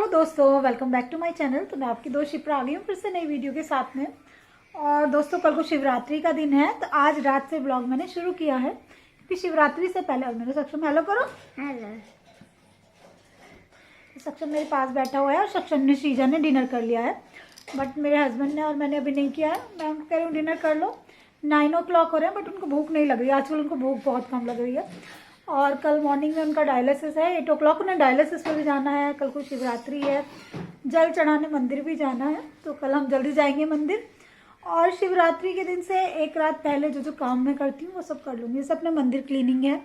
Hello दोस्तों, welcome back to my channel. तो मैं आपकी दोस्त शिप्रा आ गई हूँ फिर से नई वीडियो के साथ में। और दोस्तों, कल को शिवरात्रि का दिन है, तो आज रात से ब्लॉग मैंने शुरू किया है क्योंकि शिवरात्रि से पहले। और मेरे सक्षम हेलो करो। हेलो। सक्षम मेरे पास बैठा हुआ है और सक्षम ने श्रीजा ने डिनर कर लिया है, बट मेरे हस्बैंड ने और मैंने अभी नहीं किया है। मैं उनको कह रही हूँ डिनर कर लो। 9 o'clock हो रहे हैं, बट उनको भूख नहीं लग रही है। आजकल उनको भूख बहुत कम लग रही है। और कल मॉर्निंग में उनका डायलिसिस है। 8 o'clock उन्हें डायलिसिस पे भी जाना है। कल को शिवरात्रि है, जल चढ़ाने मंदिर भी जाना है, तो कल हम जल्दी जाएंगे मंदिर। और शिवरात्रि के दिन से एक रात पहले जो जो काम मैं करती हूँ वो सब कर लूँगी। जैसे अपने मंदिर क्लीनिंग है,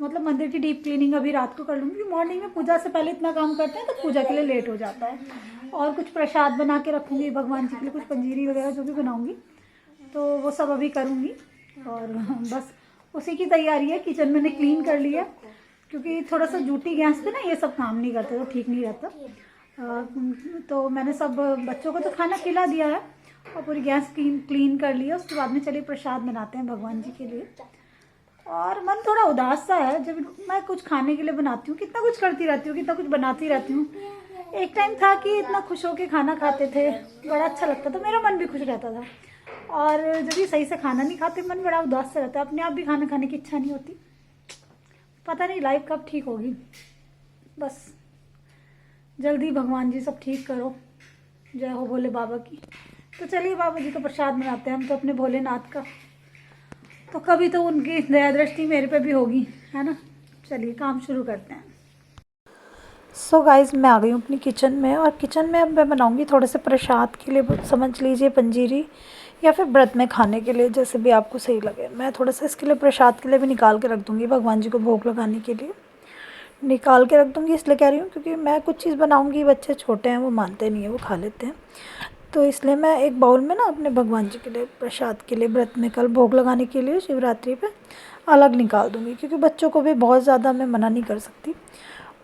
मतलब मंदिर की डीप क्लीनिंग अभी रात को कर लूँगी। मॉर्निंग में पूजा से पहले इतना काम करते हैं तो पूजा के लिए लेट हो जाता है। और कुछ प्रसाद बना के रखूँगी भगवान जी के लिए, कुछ पंजीरी वगैरह जो भी बनाऊँगी, तो वो सब अभी करूँगी। और बस उसी की तैयारी है। किचन मैंने क्लीन कर लिया क्योंकि थोड़ा सा जूठी गैस पे ना ये सब काम नहीं करते तो ठीक नहीं रहता। तो मैंने सब बच्चों को तो खाना खिला दिया है और पूरी गैस क्लीन कर लिया। उसके बाद में चलिए प्रसाद बनाते हैं भगवान जी के लिए। और मन थोड़ा उदास सा है जब मैं कुछ खाने के लिए बनाती हूँ। कितना कुछ करती रहती हूँ, कितना कुछ बनाती रहती हूँ। एक टाइम था कि इतना खुश होकर खाना खाते थे, बड़ा अच्छा लगता था, मेरा मन भी खुश रहता था। और जब भी सही से खाना नहीं खाते मन बड़ा उदास सा रहता है, अपने आप भी खाना खाने की इच्छा नहीं होती। पता नहीं लाइफ कब ठीक होगी। बस जल्दी भगवान जी सब ठीक करो। जय हो भोले बाबा की। तो चलिए बाबा जी का प्रसाद बनाते हैं हम तो अपने भोलेनाथ का। तो कभी तो उनकी दया दृष्टि मेरे पे भी होगी, है ना। चलिए काम शुरू करते हैं। सो गाइस, मैं आ गई हूँ अपनी किचन में। और किचन में अब मैं बनाऊँगी थोड़े से प्रसाद के लिए, समझ लीजिए पंजीरी या फिर व्रत में खाने के लिए, जैसे भी आपको सही लगे। मैं थोड़ा सा इसके लिए प्रसाद के लिए भी निकाल के रख दूँगी, भगवान जी को भोग लगाने के लिए निकाल के रख दूँगी। इसलिए कह रही हूँ क्योंकि मैं कुछ चीज़ बनाऊँगी, बच्चे छोटे हैं वो मानते नहीं है, वो खा लेते हैं। तो इसलिए मैं एक बाउल में ना अपने भगवान जी के लिए प्रसाद के लिए व्रत में कल भोग लगाने के लिए शिवरात्रि पे अलग निकाल दूँगी, क्योंकि बच्चों को भी बहुत ज़्यादा मैं मना नहीं कर सकती।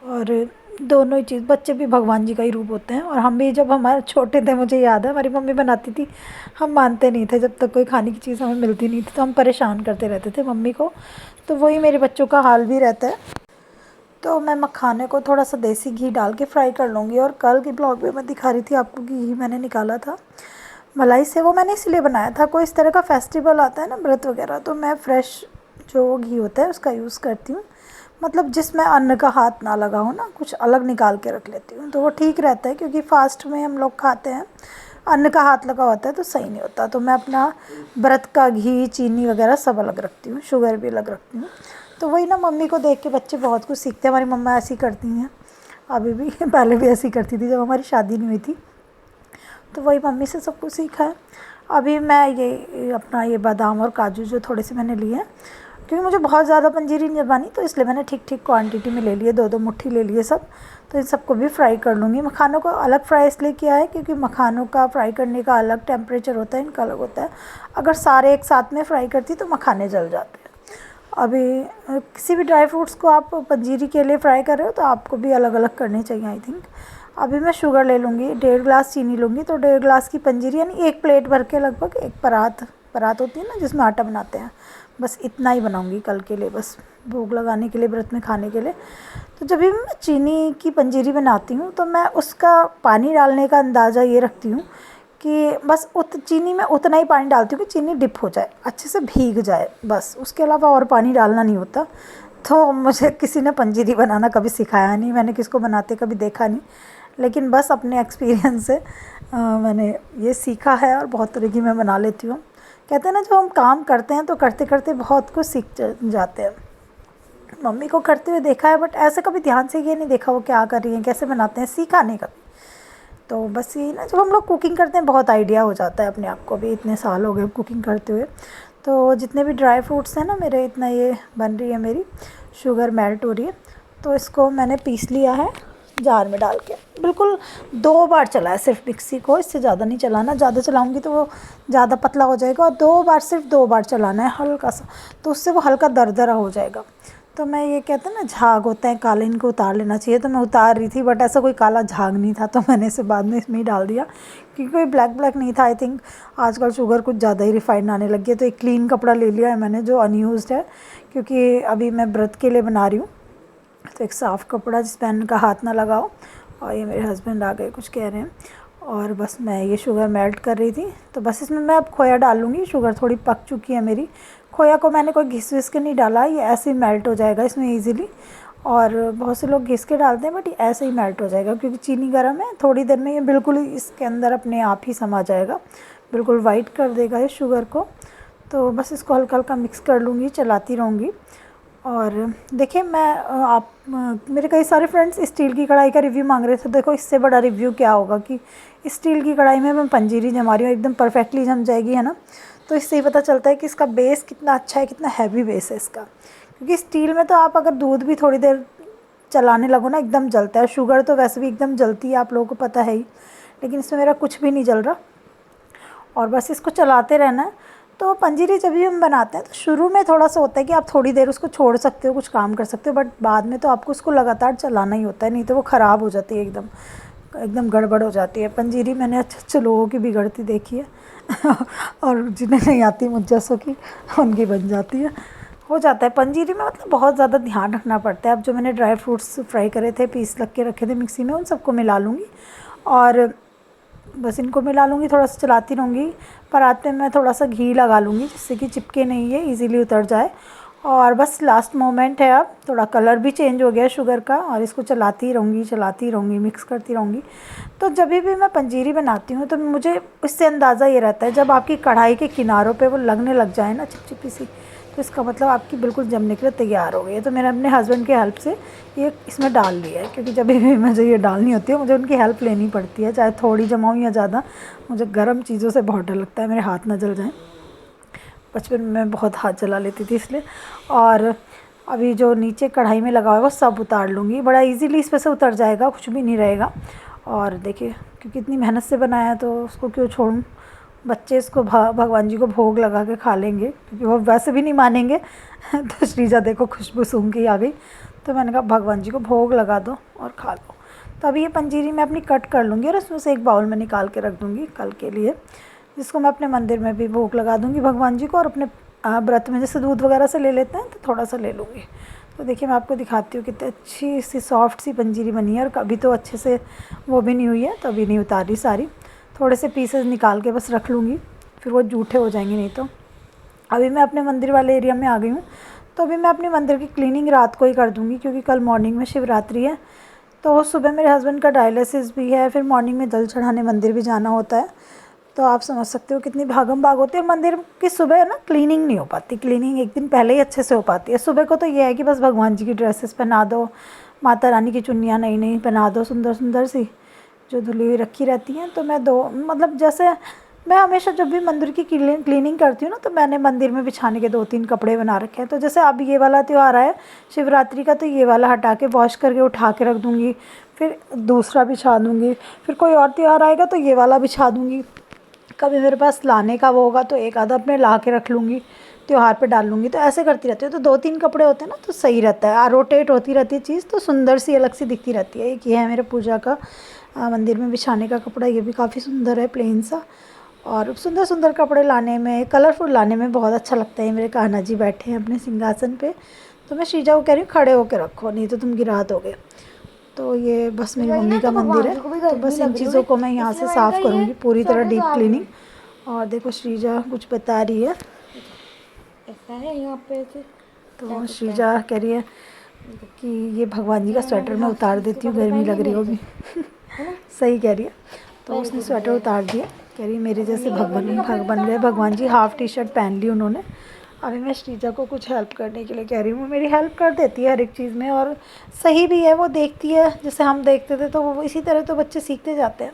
और दोनों ही चीज़, बच्चे भी भगवान जी का ही रूप होते हैं। और हम भी जब हमारे छोटे थे, मुझे याद है हमारी मम्मी बनाती थी, हम मानते नहीं थे जब तक कोई खाने की चीज़ हमें मिलती नहीं थी, तो हम परेशान करते रहते थे मम्मी को। तो वही मेरे बच्चों का हाल भी रहता है। तो मैं मखाने को थोड़ा सा देसी घी डाल के फ्राई कर लूँगी। और कल के ब्लॉग में मैं दिखा रही थी आपको कि घी मैंने निकाला था मलाई से, वो मैंने इसलिए बनाया था। कोई इस तरह का फेस्टिवल आता है ना, व्रत वगैरह, तो मैं फ्रेश जो घी होता है उसका यूज़ करती हूँ। मतलब जिसमें अन्न का हाथ ना लगा हो ना, कुछ अलग निकाल के रख लेती हूँ, तो वो ठीक रहता है। क्योंकि फास्ट में हम लोग खाते हैं, अन्न का हाथ लगा होता है तो सही नहीं होता। तो मैं अपना व्रत का घी, चीनी वगैरह सब अलग रखती हूँ, शुगर भी अलग रखती हूँ। तो वही ना, मम्मी को देख के बच्चे बहुत कुछ सीखते हैं। हमारी मम्मा ऐसी करती हैं अभी भी, पहले भी ऐसी करती थी जब हमारी शादी नहीं हुई थी। तो वही मम्मी से सब कुछ सीखा है। अभी मैं ये अपना ये बादाम और काजू जो थोड़े से मैंने लिए हैं, क्योंकि मुझे बहुत ज़्यादा पंजीरी नहीं बनानी, तो इसलिए मैंने ठीक ठीक क्वांटिटी में ले लिए, 2-2 मुट्ठी ले लिए सब। तो इन सबको भी फ्राई कर लूँगी। मखानों को अलग फ्राई इसलिए किया है क्योंकि मखानों का फ्राई करने का अलग टेम्परेचर होता है, इनका अलग होता है। अगर सारे एक साथ में फ्राई करती तो मखाने जल जाते हैं। अभी किसी भी ड्राई फ्रूट्स को आप पंजीरी के लिए फ्राई कर रहे हो तो आपको भी अलग अलग करने चाहिए आई थिंक। अभी मैं शुगर ले लूँगी, 1.5 गिलास चीनी लूँगी, तो 1.5 गिलास की पंजीरी, यानी 1 प्लेट भर के लगभग, एक परात होती है ना जिसमें आटा बनाते हैं, बस इतना ही बनाऊँगी कल के लिए, बस भोग लगाने के लिए, व्रत में खाने के लिए। तो जब भी मैं चीनी की पंजीरी बनाती हूँ तो मैं उसका पानी डालने का अंदाज़ा ये रखती हूँ कि बस चीनी में उतना ही पानी डालती हूँ कि चीनी डिप हो जाए, अच्छे से भीग जाए, बस उसके अलावा और पानी डालना नहीं होता। तो मुझे किसी ने पंजीरी बनाना कभी सिखाया नहीं, मैंने किसको बनाते कभी देखा नहीं, लेकिन बस अपने एक्सपीरियंस से मैंने ये सीखा है और बहुत तरह की मैं बना लेती हूँ। कहते हैं ना, जब हम काम करते हैं तो करते करते बहुत कुछ सीख जाते हैं। मम्मी को करते हुए देखा है, बट ऐसे कभी ध्यान से ये नहीं देखा वो क्या कर रही हैं, कैसे बनाते हैं, सीखा नहीं कभी। तो बस यही ना, जब हम लोग कुकिंग करते हैं बहुत आइडिया हो जाता है अपने आप को भी। इतने साल हो गए कुकिंग करते हुए। तो जितने भी ड्राई फ्रूट्स हैं ना मेरे, इतना ये बन रही है मेरी शुगर मेल्ट हो रही है। तो इसको मैंने पीस लिया है जार में डाल के, बिल्कुल 2 बार चलाया सिर्फ मिक्सी को, इससे ज़्यादा नहीं चलाना। ज़्यादा चलाऊंगी तो वो ज़्यादा पतला हो जाएगा। और 2 बार, सिर्फ 2 बार चलाना है हल्का सा, तो उससे वो हल्का दरदरा हो जाएगा। तो मैं, ये कहते हैं ना झाग होता है काले, इनको उतार लेना चाहिए। तो मैं उतार रही थी, बट ऐसा कोई काला झाग नहीं था, तो मैंने इसे बाद में इसमें ही डाल दिया क्योंकि कोई ब्लैक ब्लैक नहीं था। आई थिंक आजकल शुगर कुछ ज़्यादा ही रिफाइंड आने लगी है। तो एक क्लीन कपड़ा ले लिया है मैंने जो अनयूज्ड है, क्योंकि अभी मैं व्रत के लिए बना रही हूँ। तो एक साफ़ कपड़ा जिस पे अन्न का हाथ ना लगाओ, और ये मेरे हस्बैंड आ गए, कुछ कह रहे हैं। और बस मैं ये शुगर मेल्ट कर रही थी, तो बस इसमें मैं अब खोया डाल लूँगी। शुगर थोड़ी पक चुकी है मेरी। खोया को मैंने कोई घिस विस के नहीं डाला, ये ऐसे ही मेल्ट हो जाएगा इसमें ईज़िली। और बहुत से लोग घिस के डालते हैं, बट ये ऐसे ही मेल्ट हो जाएगा क्योंकि चीनी गर्म है। थोड़ी देर में ये बिल्कुल ही इसके अंदर अपने आप ही समा जाएगा, बिल्कुल वाइट कर देगा ये शुगर को। तो बस इसको हल्का हल्का मिक्स कर लूँगी, चलाती रहूँगी। और देखिए मेरे कई सारे फ्रेंड्स स्टील की कढ़ाई का रिव्यू मांग रहे थे। देखो इससे बड़ा रिव्यू क्या होगा कि स्टील की कढ़ाई में मैं पंजीरी जमा रही हूँ, एकदम परफेक्टली जम जाएगी, है ना। तो इससे ही पता चलता है कि इसका बेस कितना अच्छा है, कितना हैवी बेस है इसका। क्योंकि स्टील में तो आप अगर दूध भी थोड़ी देर चलाने लगो ना, एकदम जलता है। शुगर तो वैसे भी एकदम जलती है, आप लोगों को पता है ही, लेकिन इसमें मेरा कुछ भी नहीं जल रहा। और बस इसको चलाते रहना है। तो पंजीरी जब भी हम बनाते हैं तो शुरू में थोड़ा सा होता है कि आप थोड़ी देर उसको छोड़ सकते हो, कुछ काम कर सकते हो, बट बाद में तो आपको उसको लगातार चलाना ही होता है, नहीं तो वो ख़राब हो जाती है, एकदम गड़बड़ हो जाती है पंजीरी। मैंने अच्छे अच्छे लोगों की बिगड़ती देखी है और जिन्हें नहीं आती मुझ जैसों की, उनकी बन जाती है। हो जाता है पंजीरी में, मतलब बहुत ज़्यादा ध्यान रखना पड़ता है। अब जो मैंने ड्राई फ्रूट्स फ्राई करे थे, पीस लग के रखे थे मिक्सी में, उन सबको मिला लूँगी और बस इनको मिला लूँगी, थोड़ा सा चलाती रहूँगी। परात में मैं थोड़ा सा घी लगा लूँगी जिससे कि चिपके नहीं, है इजीली उतर जाए। और बस लास्ट मोमेंट है, अब थोड़ा कलर भी चेंज हो गया शुगर का, और इसको चलाती रहूँगी, मिक्स करती रहूँगी। तो जब भी मैं पंजीरी बनाती हूँ तो मुझे इससे अंदाज़ा ये रहता है, जब आपकी कढ़ाई के किनारों पे वो लगने लग जाए ना चिपचिपी सी, तो इसका मतलब आपकी बिल्कुल जमने के लिए तैयार हो गई है। तो मैंने अपने हस्बैंड की हेल्प से ये इसमें डाल लिया है, क्योंकि जब भी मुझे ये डालनी होती है मुझे उनकी हेल्प लेनी पड़ती है, चाहे थोड़ी जमाऊँ या ज़्यादा। मुझे गर्म चीज़ों से बहुत डर लगता है, मेरे हाथ ना जल जाएँ। बचपन में मैं बहुत हाथ जला लेती थी इसलिए। और अभी जो नीचे कढ़ाई में लगा हुआ है वो सब उतार लूँगी, बड़ा इजीली इस पर से उतर जाएगा, कुछ भी नहीं रहेगा। और देखिए क्योंकि इतनी मेहनत से बनाया है तो उसको क्यों छोड़ूँ। बच्चे इसको भगवान जी को भोग लगा के खा लेंगे, क्योंकि वो वैसे भी नहीं मानेंगे तो श्रीजा देखो खुशबू सूंघ के आ गई, तो मैंने कहा भगवान जी को भोग लगा दो और खा लो। तो अभी ये पंजीरी मैं अपनी कट कर लूँगी और उसमें से एक बाउल में निकाल के रख दूँगी कल के लिए, जिसको मैं अपने मंदिर में भी भोग लगा दूँगी भगवान जी को। और अपने व्रत में जैसे दूध वगैरह से ले लेते हैं तो थोड़ा सा ले लूँगी। तो देखिए मैं आपको दिखाती हूँ कितनी अच्छी सी सॉफ्ट सी पंजीरी बनी है, और कभी तो अच्छे से वो भी नहीं हुई है, तो अभी नहीं उतारी सारी, थोड़े से पीसेस निकाल के बस रख लूँगी, फिर वो जूठे हो जाएंगे नहीं तो। अभी मैं अपने मंदिर वाले एरिया में आ गई हूँ, तो अभी मैं अपने मंदिर की क्लीनिंग रात को ही कर दूँगी, क्योंकि कल मॉर्निंग में शिवरात्रि है। तो सुबह मेरे हस्बैंड का डायलिसिस भी है, फिर मॉर्निंग में जल चढ़ाने मंदिर भी जाना होता है। तो आप समझ सकते हो कितनी भागम भाग होती है। मंदिर की सुबह है ना क्लीनिंग नहीं हो पाती, क्लीनिंग एक दिन पहले ही अच्छे से हो पाती है। सुबह को तो ये है कि बस भगवान जी की ड्रेसेस पहना दो, माता रानी की चुन्नियाँ नई नई पहना दो, सुंदर सुंदर सी, जो धुली हुई रखी रहती हैं। तो मैं मतलब जैसे मैं हमेशा जब भी मंदिर की क्लीनिंग करती हूँ ना, तो मैंने मंदिर में बिछाने के 2-3 कपड़े बना रखे हैं। तो जैसे अब ये वाला त्यौहार आया शिवरात्रि का, तो ये वाला हटा के वॉश करके उठा के रख दूँगी, फिर दूसरा बिछा दूँगी। फिर कोई और त्यौहार आएगा तो ये वाला बिछा दूँगी। कभी मेरे पास लाने का वो होगा तो एक आधा अपने ला के रख लूँगी, त्यौहार पे डाल लूँगी। तो ऐसे करती रहती हूँ। तो 2-3 कपड़े होते हैं ना तो सही रहता है, रोटेट होती रहती है चीज़, तो सुंदर सी अलग सी दिखती रहती है। एक ये है मेरे पूजा का मंदिर में बिछाने का कपड़ा, ये भी काफ़ी सुंदर है, प्लेन सा। और सुंदर सुंदर कपड़े लाने में, कलरफुल लाने में बहुत अच्छा लगता है। मेरे कान्हा जी बैठे हैं अपने सिंहासन पे, तो मैं श्रीजा को कह रही हूँ खड़े होकर रखो, नहीं तो तुम गिरा दोगे। तो ये बस मेरी मम्मी का मंदिर है, तो बस इन चीज़ों को मैं यहाँ से साफ़ करूँगी पूरी तरह, डीप क्लीनिंग। और देखो श्रीजा कुछ बता रही है, ऐसा है यहाँ पे तो श्रीजा कह रही है कि ये भगवान जी का स्वेटर मैं उतार देती हूँ, गर्मी लग रही होगी सही कह रही है। तो उसने स्वेटर उतार दिया, कह रही मेरे जैसे भगवान बन गए भगवान जी। हाफ़ टी शर्ट पहन ली उन्होंने। अभी मैं श्रीजा को कुछ हेल्प करने के लिए कह रही हूँ, वो मेरी हेल्प कर देती है हर एक चीज़ में, और सही भी है। वो देखती है जैसे हम देखते थे, तो वो इसी तरह तो बच्चे सीखते जाते हैं।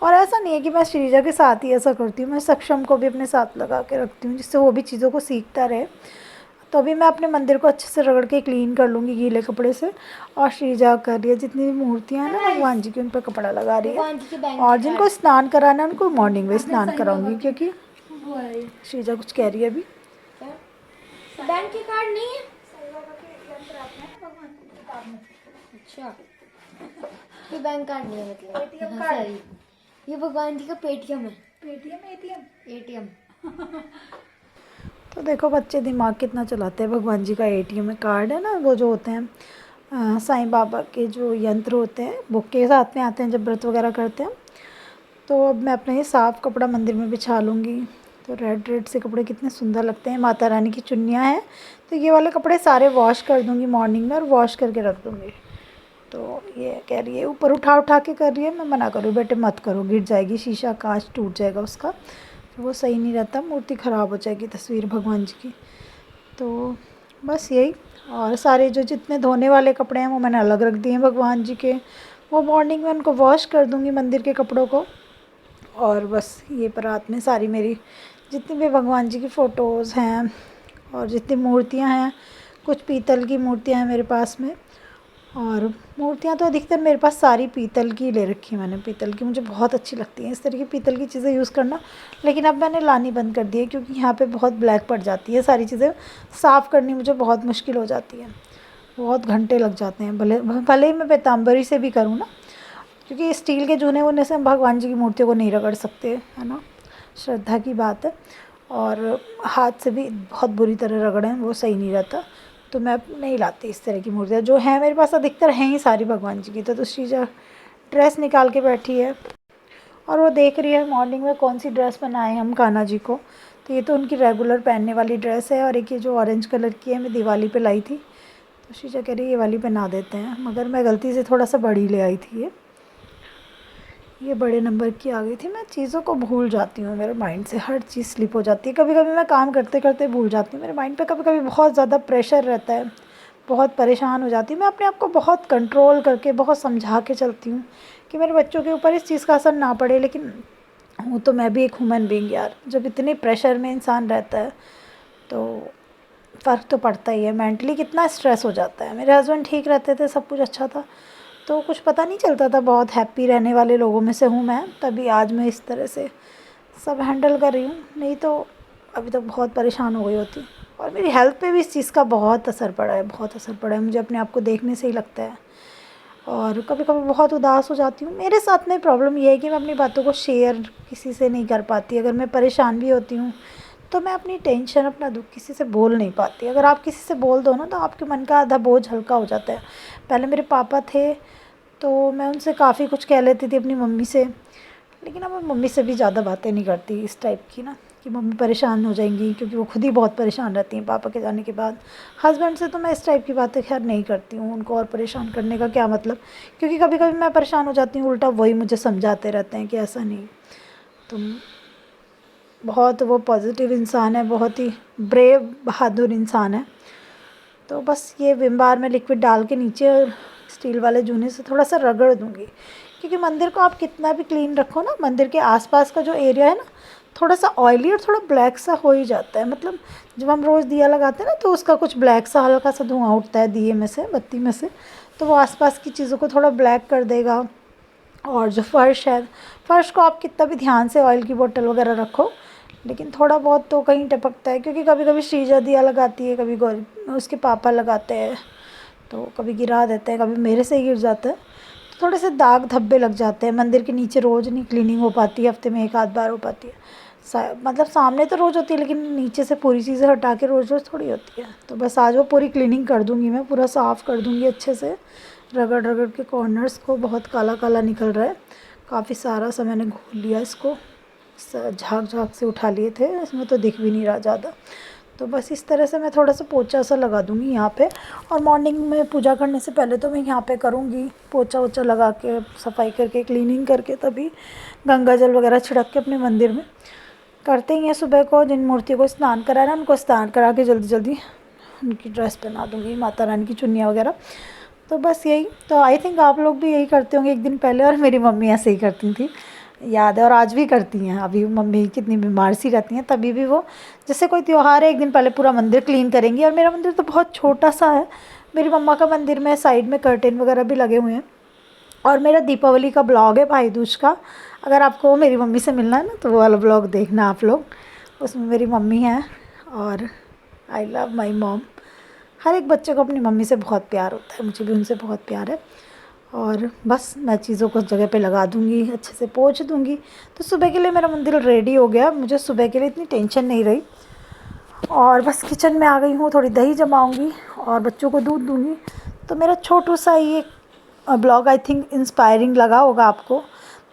और ऐसा नहीं है कि मैं श्रीजा के साथ ही ऐसा करती हूँ, मैं सक्षम को भी अपने साथ लगा के रखती हूँ, जिससे वो भी चीज़ों को सीखता रहे। तो अभी मैं अपने मंदिर को अच्छे से रगड़ के क्लीन कर लूँगी गीले कपड़े से। और श्रीजा कर रही है जितनी भी मूर्तियाँ हैं ना भगवान जी की, उन पर कपड़ा लगा रही है। और जिनको स्नान कराना है उनको मॉर्निंग में स्नान कराऊंगी, क्योंकि श्रीजा कुछ कह रही है अभी। बैंक के कार्ड नहीं है? अच्छा, ये बैंक कार्ड नहीं है, मतलब एटीएम कार्ड। ये भगवान जी का पेटीएम है। Paytm ATM. तो देखो बच्चे दिमाग कितना चलाते हैं। भगवान जी का एटीएम कार्ड है ना, वो जो होते हैं साईं बाबा के जो यंत्र होते हैं बुक के साथ में आते हैं जब व्रत वगैरह करते हैं। तो अब मैं अपना ये साफ़ कपड़ा मंदिर में बिछा लूँगी। तो रेड रेड से कपड़े कितने सुंदर लगते हैं। माता रानी की चुन्नियाँ हैं, तो ये वाले कपड़े सारे वॉश कर दूँगी मॉर्निंग में और वॉश करके रख दूँगी। तो ये कह रही है ऊपर उठा उठा के कर रही है, मैं मना करूँ बेटे मत करो, गिर जाएगी, शीशा कांच टूट जाएगा उसका, तो वो सही नहीं रहता, मूर्ति ख़राब हो जाएगी तस्वीर भगवान जी की। तो बस यही। और सारे जो जितने धोने वाले कपड़े हैं वो मैंने अलग रख दिए हैं भगवान जी के, वो मॉर्निंग में उनको वॉश कर दूँगी मंदिर के कपड़ों को। और बस ये रात में सारी मेरी जितनी भी भगवान जी की फ़ोटोज़ हैं और जितनी मूर्तियाँ हैं, कुछ पीतल की मूर्तियाँ हैं मेरे पास में, और मूर्तियाँ तो अधिकतर मेरे पास सारी पीतल की ले रखी है मैंने। पीतल की मुझे बहुत अच्छी लगती हैं, इस तरह की पीतल की चीज़ें यूज़ करना। लेकिन अब मैंने लानी बंद कर दी है क्योंकि यहाँ पे बहुत ब्लैक पड़ जाती है, सारी चीज़ें साफ़ करनी मुझे बहुत मुश्किल हो जाती है, बहुत घंटे लग जाते हैं। भले भले ही मैं पीताम्बरी से भी करूँ ना, क्योंकि स्टील के जूने वूने से हम भगवान जी की मूर्तियों को नहीं रगड़ सकते, है ना, श्रद्धा की बात है। और हाथ से भी बहुत बुरी तरह रगड़ें वो सही नहीं रहता, तो मैं नहीं लाती इस तरह की मूर्तियाँ। जो हैं मेरे पास अधिकतर हैं ही सारी भगवान जी की। तो श्रीजा ड्रेस निकाल के बैठी है और वो देख रही है मॉर्निंग में कौन सी ड्रेस बनाए हम कान्हा जी को। तो ये तो उनकी रेगुलर पहनने वाली ड्रेस है, और एक ये जो ऑरेंज कलर की है मैं दिवाली पे लाई थी, तो श्रीजा कह रही है ये वाली पहना देते हैं, मगर मैं गलती से थोड़ा सा बड़ी ले आई थी। ये बड़े नंबर की आ गई थी। मैं चीज़ों को भूल जाती हूँ, मेरे माइंड से हर चीज़ स्लिप हो जाती है। कभी कभी मैं काम करते करते भूल जाती हूँ, मेरे माइंड पे कभी कभी बहुत ज़्यादा प्रेशर रहता है, बहुत परेशान हो जाती हूँ। मैं अपने आप को बहुत कंट्रोल करके बहुत समझा के चलती हूँ कि मेरे बच्चों के ऊपर इस चीज़ का असर ना पड़े, लेकिन हूँ तो मैं भी एक ह्यूमन बीइंग यार। जब इतने प्रेशर में इंसान रहता है तो फ़र्क तो पड़ता ही है, मेंटली कितना स्ट्रेस हो जाता है। मेरे हस्बैंड ठीक रहते थे, सब कुछ अच्छा था, तो कुछ पता नहीं चलता था, बहुत हैप्पी रहने वाले लोगों में से हूँ मैं, तभी आज मैं इस तरह से सब हैंडल कर रही हूँ, नहीं तो अभी तक बहुत परेशान हो गई होती। और मेरी हेल्थ पे भी इस चीज़ का बहुत असर पड़ा है, बहुत असर पड़ा है, मुझे अपने आप को देखने से ही लगता है। और कभी कभी बहुत उदास हो जाती हूँ। मेरे साथ में प्रॉब्लम ये है कि मैं अपनी बातों को शेयर किसी से नहीं कर पाती। अगर मैं परेशान भी होती हूँ तो मैं अपनी टेंशन, अपना दुख किसी से बोल नहीं पाती। अगर आप किसी से बोल दो ना तो आपके मन का आधा बोझ हल्का हो जाता है। पहले मेरे पापा थे तो मैं उनसे काफ़ी कुछ कह लेती थी, अपनी मम्मी से, लेकिन अब मैं मम्मी से भी ज़्यादा बातें नहीं करती इस टाइप की ना, कि मम्मी परेशान हो जाएंगी, क्योंकि वो खुद ही बहुत परेशान रहती हैं पापा के जाने के बाद। हस्बैंड से तो मैं इस टाइप की बातें खैर नहीं करती हूँ, उनको और परेशान करने का क्या मतलब, क्योंकि कभी कभी मैं परेशान हो जाती हूँ, उल्टा वही मुझे समझाते रहते हैं कि ऐसा नहीं, तुम बहुत वो पॉजिटिव इंसान है, बहुत ही ब्रेव बहादुर इंसान है। तो बस ये विम बार में लिक्विड डाल के नीचे स्टील वाले जूने से थोड़ा सा रगड़ दूँगी, क्योंकि मंदिर को आप कितना भी क्लीन रखो ना, मंदिर के आसपास का जो एरिया है ना, थोड़ा सा ऑयली और थोड़ा ब्लैक सा हो ही जाता है। मतलब जब हम रोज़ दिया लगाते हैं ना तो उसका कुछ ब्लैक सा हल्का सा धुआं उठता है दिए में से, बत्ती में से, तो वो आसपास की चीज़ों को थोड़ा ब्लैक कर देगा। और जो फ़र्श है, फ़र्श को आप कितना भी ध्यान से ऑयल की बोतल वगैरह रखो, लेकिन थोड़ा बहुत तो कहीं टपकता है, क्योंकि कभी कभी श्रीजा दिया लगाती है, कभी उसके पापा लगाते हैं, तो कभी गिरा देते हैं, कभी मेरे से ही गिर जाता है, तो थोड़े से दाग धब्बे लग जाते हैं। मंदिर के नीचे रोज़ नहीं क्लीनिंग हो पाती, हफ्ते में एक आध बार हो पाती है। मतलब सामने तो रोज़ होती है, लेकिन नीचे से पूरी चीज़ें हटा के रोज़ रोज़ थोड़ी होती है। तो बस आज वो पूरी क्लीनिंग कर दूँगी, मैं पूरा साफ़ कर दूँगी अच्छे से, रगड़ रगड़ के कॉर्नर्स को। बहुत काला काला निकल रहा है, काफ़ी सारा सा मैंने घोल लिया इसको, झाग झाग से उठा लिए थे, इसमें तो दिख भी नहीं रहा ज़्यादा। तो बस इस तरह से मैं थोड़ा सा पोछा सा लगा दूँगी यहाँ पे। और मॉर्निंग में पूजा करने से पहले तो मैं यहाँ पे करूँगी पोछा वोछा लगा के, सफाई करके, क्लीनिंग करके, तभी गंगा जल वगैरह छिड़क के अपने मंदिर में करते ही हैं। सुबह को जिन मूर्तियों को स्नान कराना उनको स्नान करा के जल्दी जल्दी उनकी ड्रेस पहना दूँगी, माता रानी की चुन्नियाँ वगैरह। तो बस यही। तो आई थिंक आप लोग भी यही करते होंगे एक दिन पहले, और मेरी मम्मी ऐसे ही करती थी, याद है, और आज भी करती हैं। अभी मम्मी कितनी बीमार सी रहती हैं, तभी भी वो जैसे कोई त्यौहार है एक दिन पहले पूरा मंदिर क्लीन करेंगी। और मेरा मंदिर तो बहुत छोटा सा है, मेरी मम्मा का मंदिर में साइड में कर्टेन वगैरह भी लगे हुए हैं। और मेरा दीपावली का ब्लॉग है भाई दूज का, अगर आपको मेरी मम्मी से मिलना है ना तो वो वाला ब्लॉग देखना आप लोग, उसमें मेरी मम्मी है। और आई लव माई मॉम। हर एक बच्चे को अपनी मम्मी से बहुत प्यार होता है, मुझे भी उनसे बहुत प्यार है। और बस मैं चीज़ों को जगह पे लगा दूँगी, अच्छे से पोंछ दूँगी। तो सुबह के लिए मेरा मंदिर रेडी हो गया, मुझे सुबह के लिए इतनी टेंशन नहीं रही। और बस किचन में आ गई हूँ, थोड़ी दही जमाऊँगी और बच्चों को दूध दूँगी, तो मेरा छोटू सा ये ब्लॉग आई थिंक इंस्पायरिंग लगा होगा आपको।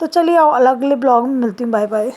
तो चलिए अगले ब्लॉग में मिलती हूँ। Bye bye.